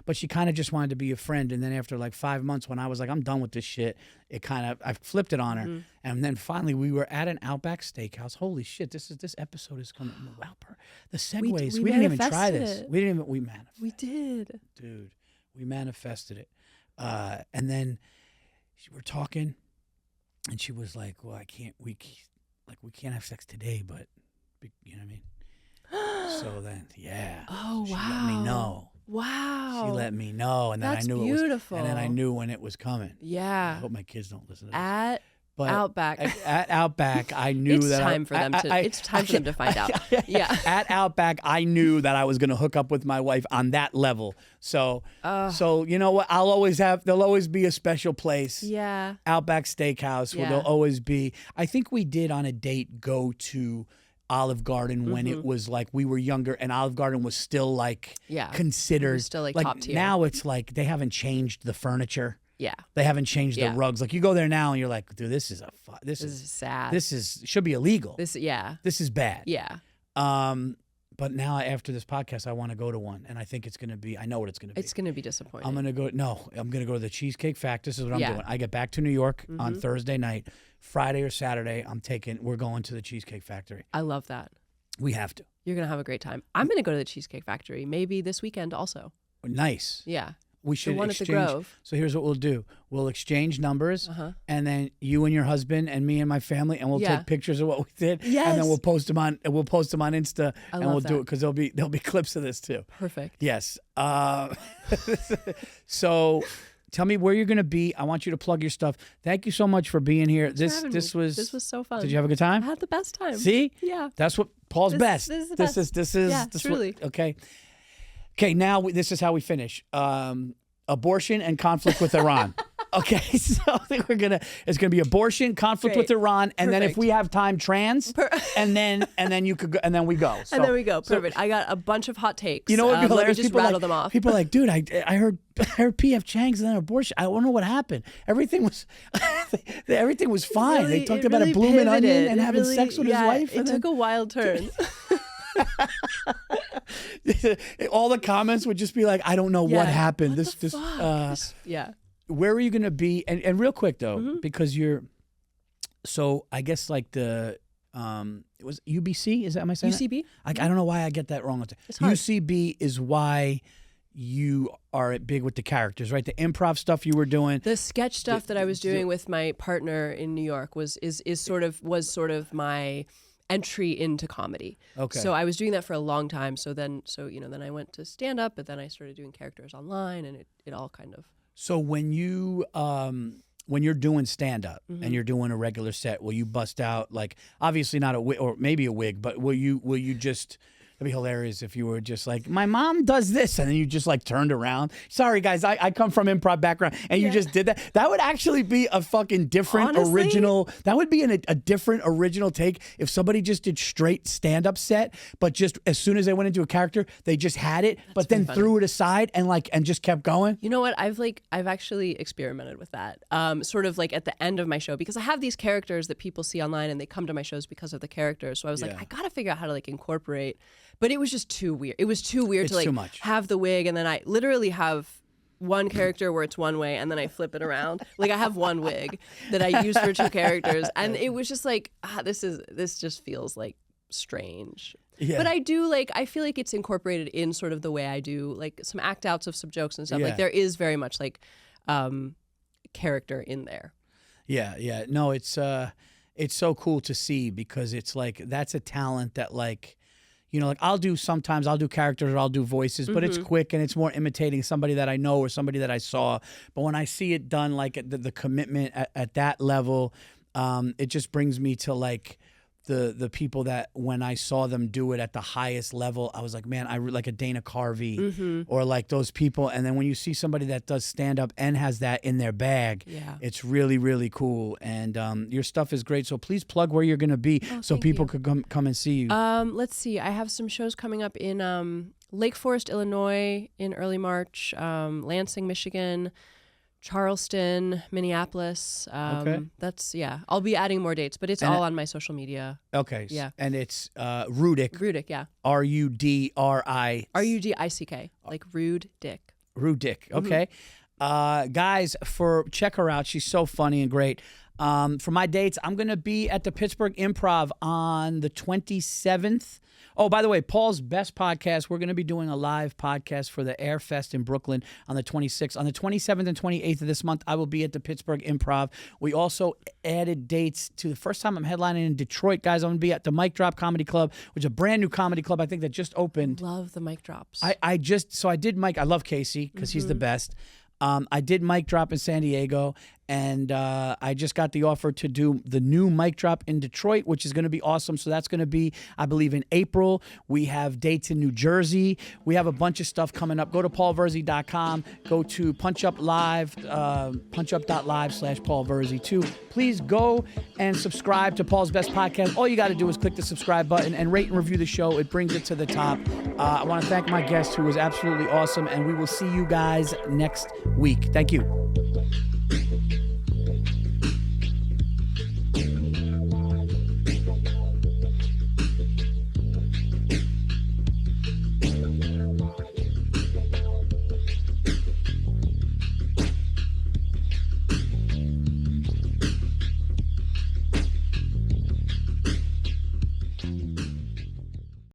but she kind of just wanted to be a friend. And then after like 5 months, when I was like, I'm done with this shit, I flipped it on her. And then finally, we were at an Outback Steakhouse. Holy shit! This episode is coming. Wow, the segues. We didn't even try this. We manifested. We did, dude. We manifested it. And then we're talking, and she was like, "Well, we can't have sex today, but you know what I mean." So then, yeah. Oh, she wow. let me know. Wow. She let me know, and then That's I knew beautiful. and then I knew when it was coming. Yeah. I hope my kids don't listen to this. Outback. At Outback, I knew it's that time for them to find out. Yeah. At Outback, I knew that I was going to hook up with my wife on that level. So you know what? There'll always be a special place. Yeah. Outback Steakhouse where there'll always be. I think we did on a date go to Olive Garden when it was like we were younger, and Olive Garden was still like considered. It was still like top tier. Now it's like they haven't changed the furniture. Yeah. They haven't changed the rugs. Like you go there now and you're like, dude, this is sad. This should be illegal. This is bad. Yeah. But now after this podcast, I want to go to one, and I think it's going to be. I know what it's going to be. It's going to be disappointing. I'm going to go to the Cheesecake Factory. This is what I'm doing. I get back to New York on Thursday night. Friday or Saturday, we're going to the Cheesecake Factory. I love that. We have to. You're going to have a great time. I'm going to go to the Cheesecake Factory maybe this weekend also. Nice. Yeah. We should the one exchange. At the Grove. So here's what we'll do: we'll exchange numbers, and then you and your husband and me and my family, and we'll take pictures of what we did, and then we'll post them on Insta, and we'll do it because there'll be clips of this too. Perfect. Yes. So, tell me where you're going to be. I want you to plug your stuff. Thank you so much for being here. This was so fun. Did you have a good time? I had the best time. See? Yeah. That's what Paul's best. This is the best. Truly. Okay. Okay, now this is how we finish. Abortion and conflict with Iran. Okay, so I think it's gonna be abortion, conflict with Iran, and then if we have time, trans, and then you could go, and then we go. So, and then we go. Perfect. I got a bunch of hot takes. You know what? Let me just rattle them off. People are like, dude, I heard PF Chang's and then abortion. I don't know what happened. Everything was fine. They talked about a blooming onion and having sex with his wife. It took a wild turn. All the comments would just be like, I don't know what happened. Where are you going to be? And real quick though, because so I guess like it was UBC. Is that my saying? UCB? I don't know why I get that wrong. It's hard. UCB is why you are big with the characters, right? The improv stuff you were doing. The sketch stuff that I was doing with my partner in New York was sort of my entry into comedy. Okay. So I was doing that for a long time. So then I went to stand up, but then I started doing characters online, and it all kind of. So when you're doing stand up and you're doing a regular set, will you bust out like obviously not a wig or maybe a wig, but will you just? It'd be hilarious if you were just like, my mom does this, and then you just like turned around. Sorry, guys, I come from improv background, and you just did that. That would actually be a fucking different original. That would be a different original take if somebody just did straight stand-up set, but just as soon as they went into a character, they just had it, but then threw it aside and just kept going. You know what? I've actually experimented with that. Sort of like at the end of my show, because I have these characters that people see online, and they come to my shows because of the characters. So I was like, I gotta figure out how to like incorporate. But it was just too weird. It was too weird to like have the wig, and then I literally have one character where it's one way, and then I flip it around. Like I have one wig that I use for two characters, and it was just like this just feels like strange. Yeah. But I feel like it's incorporated in sort of the way I do like some act outs of some jokes and stuff. Like there is very much like character in there. Yeah. No, it's so cool to see, because it's like that's a talent that like. You know, like sometimes I'll do characters or I'll do voices, but it's quick and it's more imitating somebody that I know or somebody that I saw. But when I see it done, like the commitment at that level, it just brings me to like the people that when I saw them do it at the highest level, I was like, man, I like a Dana Carvey or like those people. And then when you see somebody that does stand up and has that in their bag, it's really, really cool. And your stuff is great. So please plug where you're going to be so people could come and see you. Let's see. I have some shows coming up in Lake Forest, Illinois in early March, Lansing, Michigan, Charleston, Minneapolis. Okay. That's, I'll be adding more dates, but it's all on my social media. Okay. Yeah. And it's Rudick. Rudick, yeah. Rudrick. Rudick, like Rude Dick. Rudick. Okay. Guys, check her out. She's so funny and great. For my dates, I'm going to be at the Pittsburgh Improv on the 27th. Oh, by the way, Paul's Best Podcast, we're going to be doing a live podcast for the Air Fest in Brooklyn on the 26th. On the 27th and 28th of this month, I will be at the Pittsburgh Improv. We also added dates to the first time I'm headlining in Detroit, guys. I'm going to be at the Mic Drop Comedy Club, which is a brand new comedy club, I think, that just opened. Love the mic drops. I did Mike. I love Casey because he's the best. I did Mic Drop in San Diego, and I just got the offer to do the new Mic Drop in Detroit, which is going to be awesome. So that's going to be, I believe, in April. We have dates in New Jersey. We have a bunch of stuff coming up. Go to paulvirzi.com. Go to punchup.live/paulvirzi too. Please go and subscribe to Paul's Best Podcast. All you got to do is click the subscribe button and rate and review the show. It brings it to the top. I want to thank my guest, who was absolutely awesome, and we will see you guys next week. Thank you.